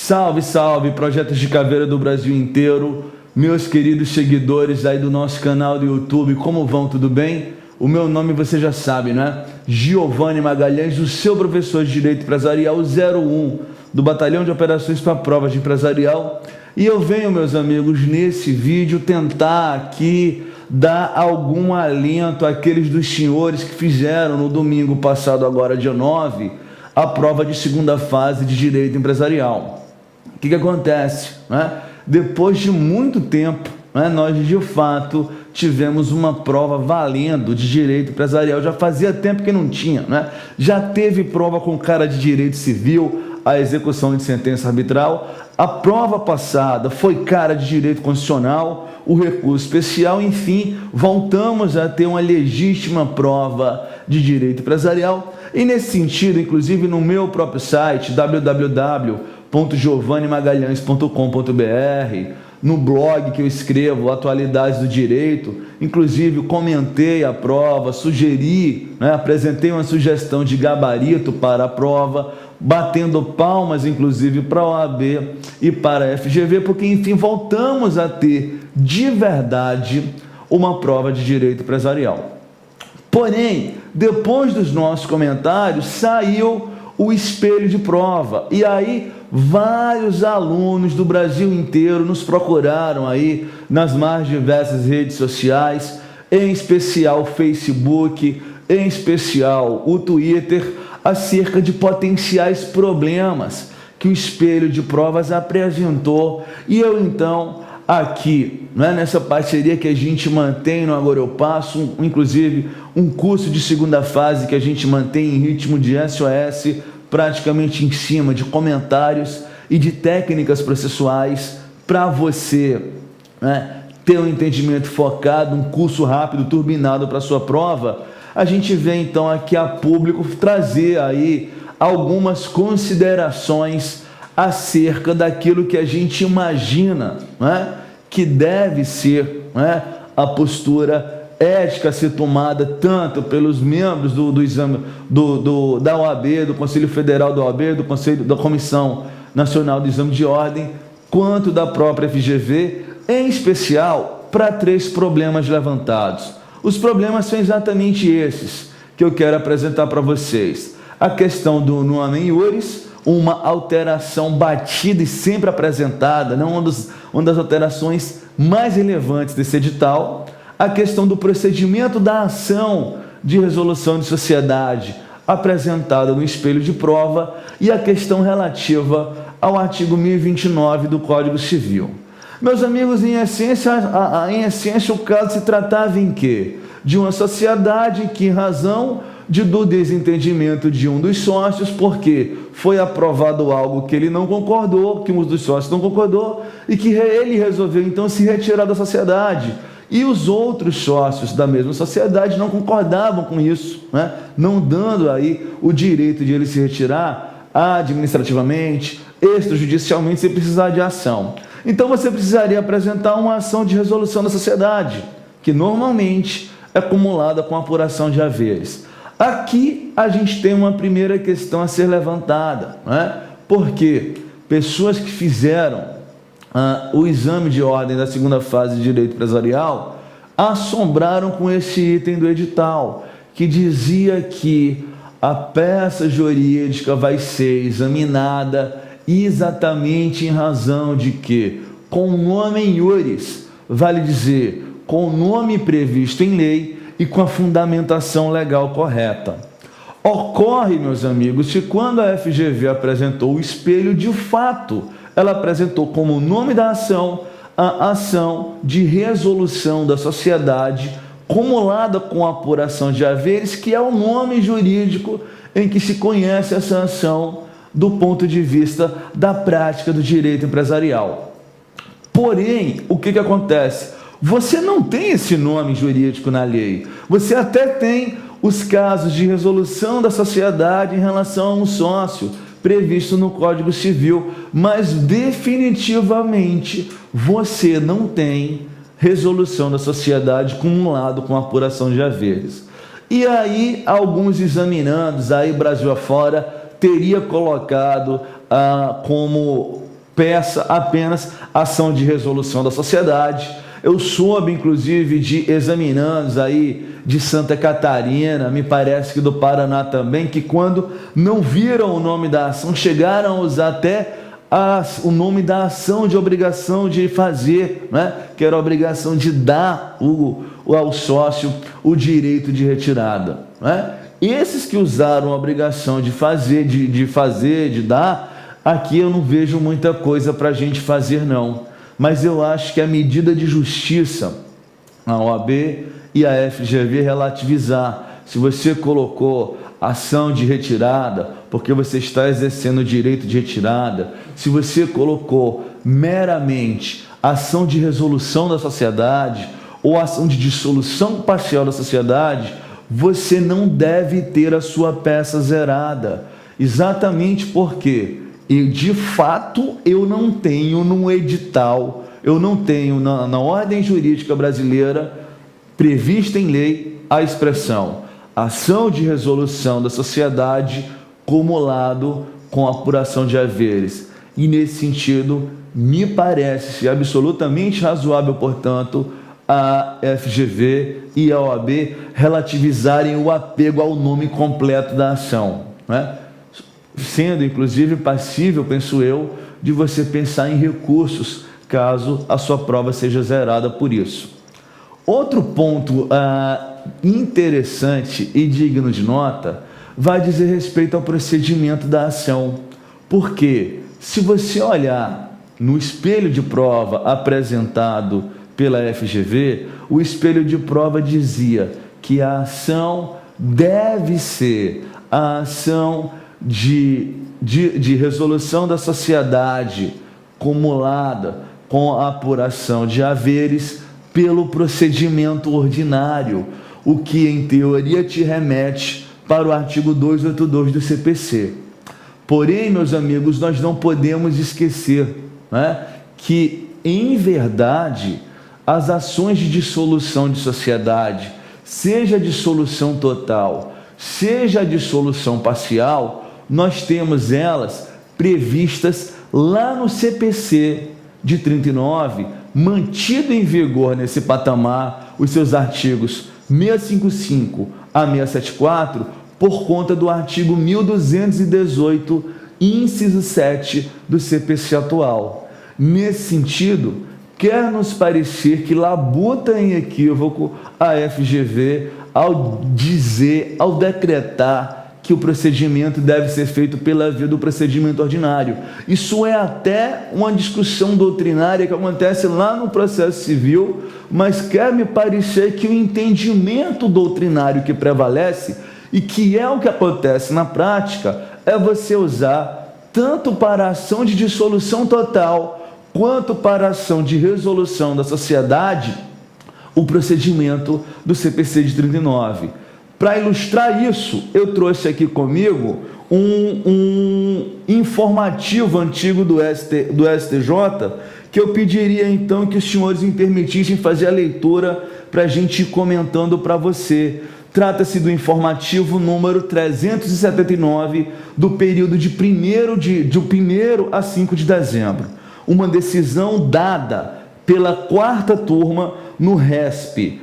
Salve, salve, projetos de caveira do Brasil inteiro, meus queridos seguidores aí do nosso canal do YouTube, como vão, tudo bem? O meu nome você já sabe, né? Giovanni Magalhães, o seu professor de Direito Empresarial 01 do Batalhão de Operações para Provas de Empresarial. E eu venho, meus amigos, nesse vídeo tentar aqui dar algum alento àqueles dos senhores que fizeram no domingo passado, agora dia 9, a prova de segunda fase de Direito Empresarial. O que acontece, né? Depois de muito tempo, né, nós de fato tivemos uma prova valendo de direito empresarial. Já fazia tempo que não tinha, né? Já teve prova com cara de direito civil, a execução de sentença arbitral. A prova passada foi cara de direito constitucional, o recurso especial, enfim, voltamos a ter uma legítima prova de direito empresarial. E nesse sentido, inclusive no meu próprio site, www.giovanimagalhães.com.br, no blog que eu escrevo, Atualidades do Direito, inclusive comentei a prova, sugeri, né, apresentei uma sugestão de gabarito para a prova, batendo palmas, inclusive, para a OAB e para a FGV, porque, enfim, voltamos a ter, de verdade, uma prova de direito empresarial. Porém, depois dos nossos comentários, saiu o espelho de prova, e aí vários alunos do Brasil inteiro nos procuraram aí nas mais diversas redes sociais, em especial o Facebook, em especial o Twitter, acerca de potenciais problemas que o espelho de provas apresentou. E eu então, aqui, né, nessa parceria que a gente mantém no Agora Eu Passo, inclusive um curso de segunda fase que a gente mantém em ritmo de SOS, praticamente em cima de comentários e de técnicas processuais para você, né, ter um entendimento focado, um curso rápido, turbinado para a sua prova. A gente vem então aqui a público trazer aí algumas considerações acerca daquilo que a gente imagina, né, que deve ser, né, a postura ética a ser tomada tanto pelos membros do exame da OAB, do Conselho Federal da OAB, do Conselho da Comissão Nacional do Exame de Ordem, quanto da própria FGV, em especial para 3 problemas levantados. Os problemas são exatamente esses que eu quero apresentar para vocês. A questão do numen iuris, uma alteração batida e sempre apresentada, não uma das alterações mais relevantes desse edital. A questão do procedimento da ação de resolução de sociedade apresentada no espelho de prova e a questão relativa ao artigo 1029 do Código Civil. Meus amigos, em essência o caso se tratava em quê? De uma sociedade que, em razão do desentendimento de um dos sócios, porque foi aprovado algo que ele não concordou, que um dos sócios não concordou, e que ele resolveu então se retirar da sociedade. E os outros sócios da mesma sociedade não concordavam com isso, né? Não dando aí o direito de ele se retirar administrativamente, extrajudicialmente, sem precisar de ação. Então você precisaria apresentar uma ação de resolução da sociedade, que normalmente é acumulada com apuração de haveres. Aqui a gente tem uma primeira questão a ser levantada, né? Porque pessoas que fizeram o exame de ordem da segunda fase de direito empresarial assombraram com esse item do edital, que dizia que a peça jurídica vai ser examinada exatamente em razão de que, com numen iuris, vale dizer, com o nome previsto em lei e com a fundamentação legal correta. Ocorre, meus amigos, que quando a FGV apresentou o espelho, de fato, ela apresentou como nome da ação a ação de resolução da sociedade cumulada com a apuração de haveres, que é o nome jurídico em que se conhece essa ação do ponto de vista da prática do direito empresarial. Porém, o que acontece? Você não tem esse nome jurídico na lei. Você até tem os casos de resolução da sociedade em relação a um sócio, previsto no Código Civil, mas definitivamente você não tem resolução da sociedade cumulado com apuração de haveres. E aí, alguns examinandos, aí Brasil afora, teria colocado como peça apenas ação de resolução da sociedade. Eu soube, inclusive, de examinandos aí de Santa Catarina, me parece que do Paraná também, que quando não viram o nome da ação, chegaram a usar até o nome da ação de obrigação de fazer, né? Que era a obrigação de dar ao sócio o direito de retirada, né? Esses que usaram a obrigação de fazer, de dar, aqui eu não vejo muita coisa para a gente fazer, não. Mas eu acho que a medida de justiça, a OAB e a FGV relativizar. Se você colocou ação de retirada, porque você está exercendo o direito de retirada, se você colocou meramente ação de resolução da sociedade ou ação de dissolução parcial da sociedade, você não deve ter a sua peça zerada. Exatamente porque, e de fato, eu não tenho no edital, eu não tenho na ordem jurídica brasileira prevista em lei a expressão ação de resolução da sociedade cumulado com apuração de haveres. E nesse sentido, me parece absolutamente razoável, portanto, a FGV e a OAB relativizarem o apego ao nome completo da ação, né? Sendo, inclusive, passível, penso eu, de você pensar em recursos, caso a sua prova seja zerada por isso. Outro ponto interessante e digno de nota vai dizer respeito ao procedimento da ação. Porque, se você olhar no espelho de prova apresentado pela FGV, o espelho de prova dizia que a ação deve ser a ação de resolução da sociedade cumulada com a apuração de haveres pelo procedimento ordinário, o que em teoria te remete para o artigo 282 do CPC. Porém, meus amigos, nós não podemos esquecer, né, que, em verdade, as ações de dissolução de sociedade, seja a dissolução total, seja a dissolução parcial, nós temos elas previstas lá no CPC de 39, mantido em vigor nesse patamar os seus artigos 655 a 674, por conta do artigo 1218, inciso 7 do CPC atual. Nesse sentido, quer nos parecer que labuta em equívoco a FGV ao dizer, ao decretar que o procedimento deve ser feito pela via do procedimento ordinário. Isso é até uma discussão doutrinária que acontece lá no processo civil, mas quer me parecer que o entendimento doutrinário que prevalece, e que é o que acontece na prática, é você usar tanto para a ação de dissolução total, quanto para a ação de resolução da sociedade, o procedimento do CPC de 39. Para ilustrar isso, eu trouxe aqui comigo um informativo antigo do STJ, que eu pediria então que os senhores me permitissem fazer a leitura para a gente ir comentando para você. Trata-se do informativo número 379, do período de 1º a 5 de dezembro. Uma decisão dada pela 4ª turma no RESP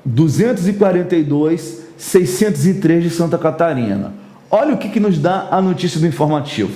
242-603 de Santa Catarina. Olha o que nos dá a notícia do informativo.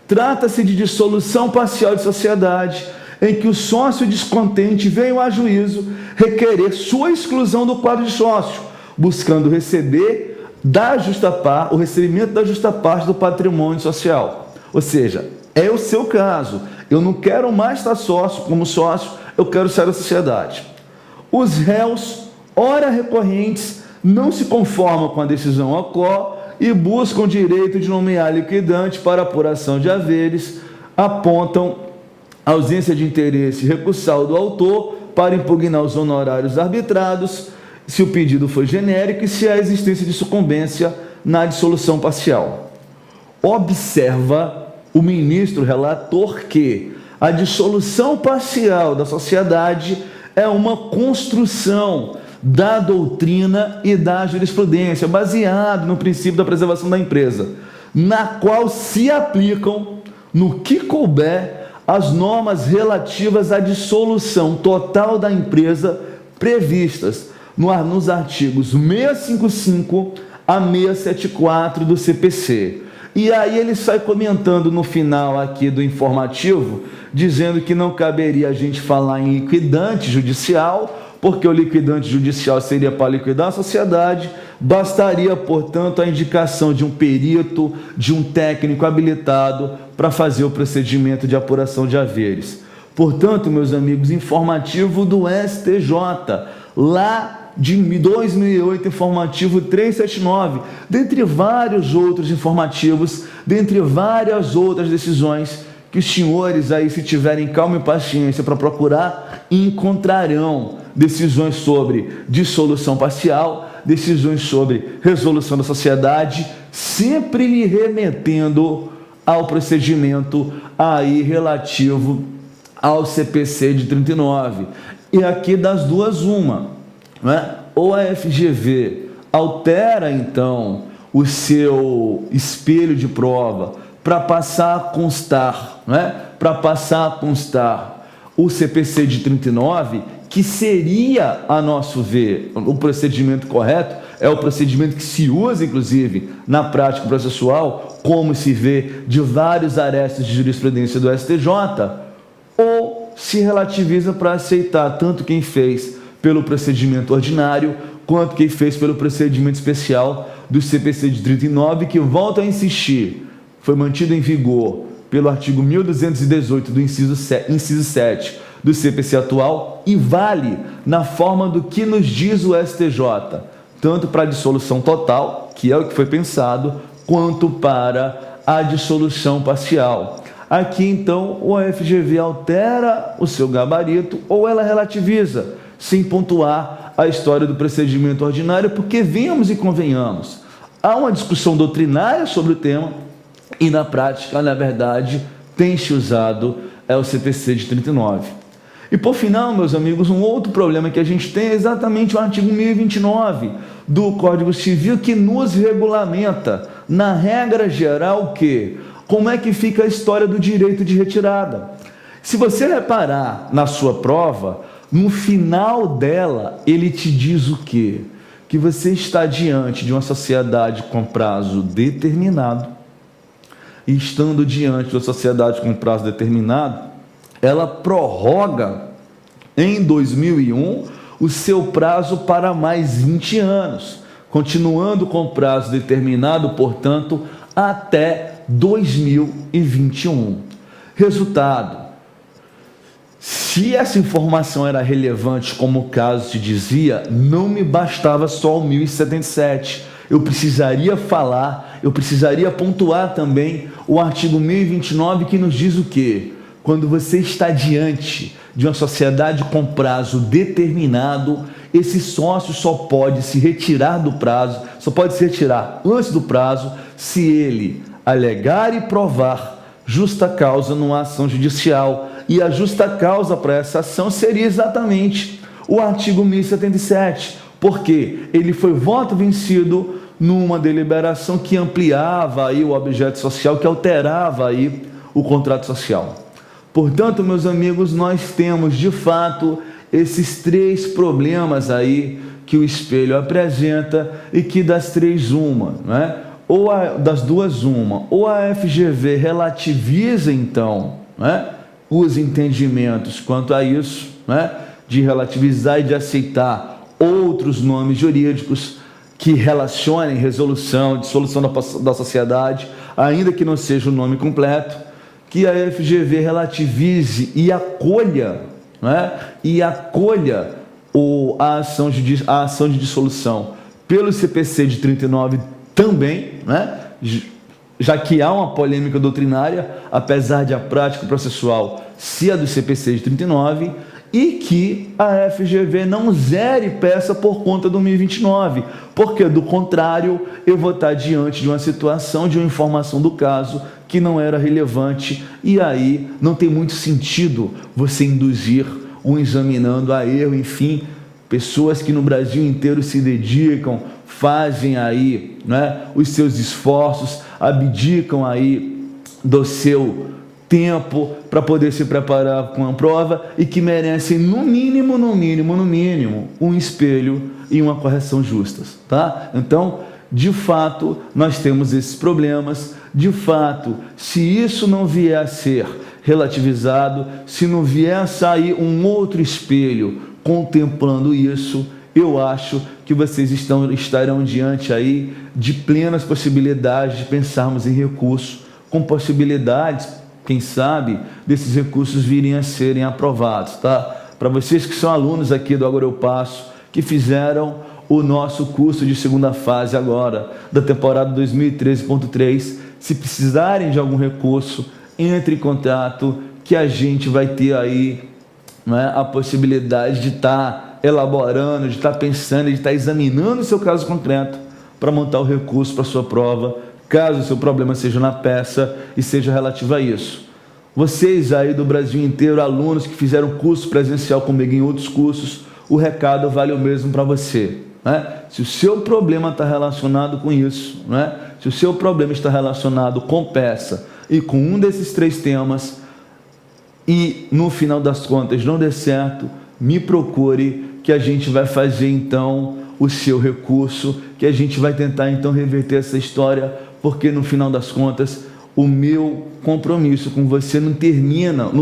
Trata-se de dissolução parcial de sociedade em que o sócio descontente veio a juízo requerer sua exclusão do quadro de sócio, buscando receber o recebimento da justa parte do patrimônio social. Ou seja, é o seu caso. Eu não quero mais estar sócio como sócio, eu quero sair da sociedade. Os réus, ora recorrentes, não se conformam com a decisão ACO e buscam o direito de nomear liquidante para apuração de haveres, apontam ausência de interesse recursal do autor para impugnar os honorários arbitrados, se o pedido for genérico e se há existência de sucumbência na dissolução parcial. Observa o ministro relator que a dissolução parcial da sociedade é uma construção da doutrina e da jurisprudência, baseado no princípio da preservação da empresa, na qual se aplicam no que couber, as normas relativas à dissolução total da empresa previstas nos artigos 655 a 674 do CPC. E aí ele sai comentando no final aqui do informativo, dizendo que não caberia a gente falar em liquidante judicial, porque o liquidante judicial seria para liquidar a sociedade, bastaria, portanto, a indicação de um perito, de um técnico habilitado para fazer o procedimento de apuração de haveres. Portanto, meus amigos, informativo do STJ, lá de 2008, informativo 379, dentre vários outros informativos, dentre várias outras decisões que os senhores aí, se tiverem calma e paciência para procurar, encontrarão decisões sobre dissolução parcial, decisões sobre resolução da sociedade, sempre lhe remetendo ao procedimento aí relativo ao CPC de 39. E aqui das duas uma, né? Ou a FGV altera então o seu espelho de prova para passar a constar, né? Para passar a constar o CPC de 39, que seria, a nosso ver, o procedimento correto, é o procedimento que se usa, inclusive, na prática processual, como se vê de vários arestos de jurisprudência do STJ, ou se relativiza para aceitar tanto quem fez pelo procedimento ordinário, quanto quem fez pelo procedimento especial do CPC de 39, que, volto a insistir, foi mantido em vigor pelo artigo 1218 do inciso 7 do CPC atual e vale na forma do que nos diz o STJ, tanto para a dissolução total, que é o que foi pensado, quanto para a dissolução parcial. Aqui, então, o FGV altera o seu gabarito ou ela relativiza, sem pontuar a história do procedimento ordinário, porque venhamos e convenhamos, há uma discussão doutrinária sobre o tema e, na prática, na verdade, tem-se usado o CPC de 39. E, por final, meus amigos, um outro problema que a gente tem é exatamente o artigo 1029 do Código Civil, que nos regulamenta, na regra geral, o quê? Como é que fica a história do direito de retirada. Se você reparar na sua prova, no final dela, ele te diz o quê? Que você está diante de uma sociedade com prazo determinado, e estando diante de uma sociedade com prazo determinado, ela prorroga em 2001 o seu prazo para mais 20 anos, continuando com prazo determinado, portanto, até 2021. Resultado: se essa informação era relevante, como o caso te dizia, não me bastava só o 1077. Eu precisaria falar, eu precisaria pontuar também o artigo 1029, que nos diz o quê? Quando você está diante de uma sociedade com prazo determinado, esse sócio só pode se retirar do prazo, só pode se retirar antes do prazo, se ele alegar e provar justa causa numa ação judicial. E a justa causa para essa ação seria exatamente o artigo 1077, porque ele foi voto vencido numa deliberação que ampliava aí o objeto social, que alterava aí o contrato social. Portanto, meus amigos, nós temos de fato esses três problemas aí que o espelho apresenta e que das três uma, né? Das duas uma, ou a FGV relativiza então, né, os entendimentos quanto a isso, né, de relativizar e de aceitar outros nomes jurídicos que relacionem resolução, dissolução da sociedade, ainda que não seja o nome completo, que a FGV relativize e acolha, né, a ação de dissolução pelo CPC de 39 também, né, já que há uma polêmica doutrinária, apesar de a prática processual ser a do CPC de 39, e que a FGV não zere peça por conta do 1029, porque, do contrário, eu vou estar diante de uma situação, de uma informação do caso que não era relevante, e aí não tem muito sentido você induzir um examinando a erro. Enfim, pessoas que no Brasil inteiro se dedicam, fazem aí, né, os seus esforços, abdicam aí do seu tempo para poder se preparar com a prova e que merecem no mínimo, um espelho e uma correção justas, tá? Então, de fato, nós temos esses problemas. De fato, se isso não vier a ser relativizado, se não vier a sair um outro espelho contemplando isso, eu acho que vocês estarão diante aí de plenas possibilidades de pensarmos em recurso, com possibilidades, quem sabe, desses recursos virem a serem aprovados, tá? Para vocês que são alunos aqui do Agora Eu Passo, que fizeram o nosso curso de segunda fase agora, da temporada 2013.3, se precisarem de algum recurso, entre em contato, que a gente vai ter aí, né, a possibilidade de estar elaborando, de estar pensando, de estar examinando o seu caso concreto para montar o recurso para a sua prova, caso o seu problema seja na peça e seja relativo a isso. Vocês aí do Brasil inteiro, alunos que fizeram curso presencial comigo em outros cursos, o recado vale o mesmo para você, né? Se o seu problema está relacionado com isso, né? Se o seu problema está relacionado com peça e com um desses 3 temas, e no final das contas não der certo, me procure, que a gente vai fazer então o seu recurso, que a gente vai tentar então reverter essa história, porque no final das contas o meu compromisso com você não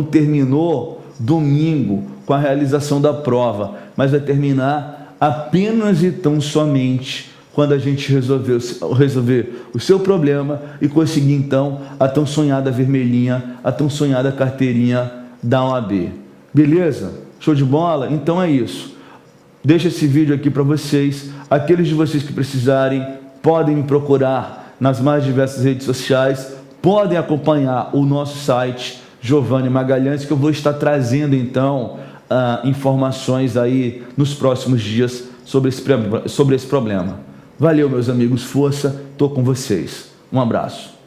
terminou domingo com a realização da prova, mas vai terminar apenas e tão somente quando a gente resolver o seu problema e conseguir então a tão sonhada vermelhinha, a tão sonhada carteirinha da OAB. Beleza? Show de bola? Então é isso. Deixa esse vídeo aqui para vocês. Aqueles de vocês que precisarem podem me procurar nas mais diversas redes sociais, podem acompanhar o nosso site Giovanni Magalhães, que eu vou estar trazendo então informações aí nos próximos dias sobre esse problema. Valeu, meus amigos, força, estou com vocês. Um abraço.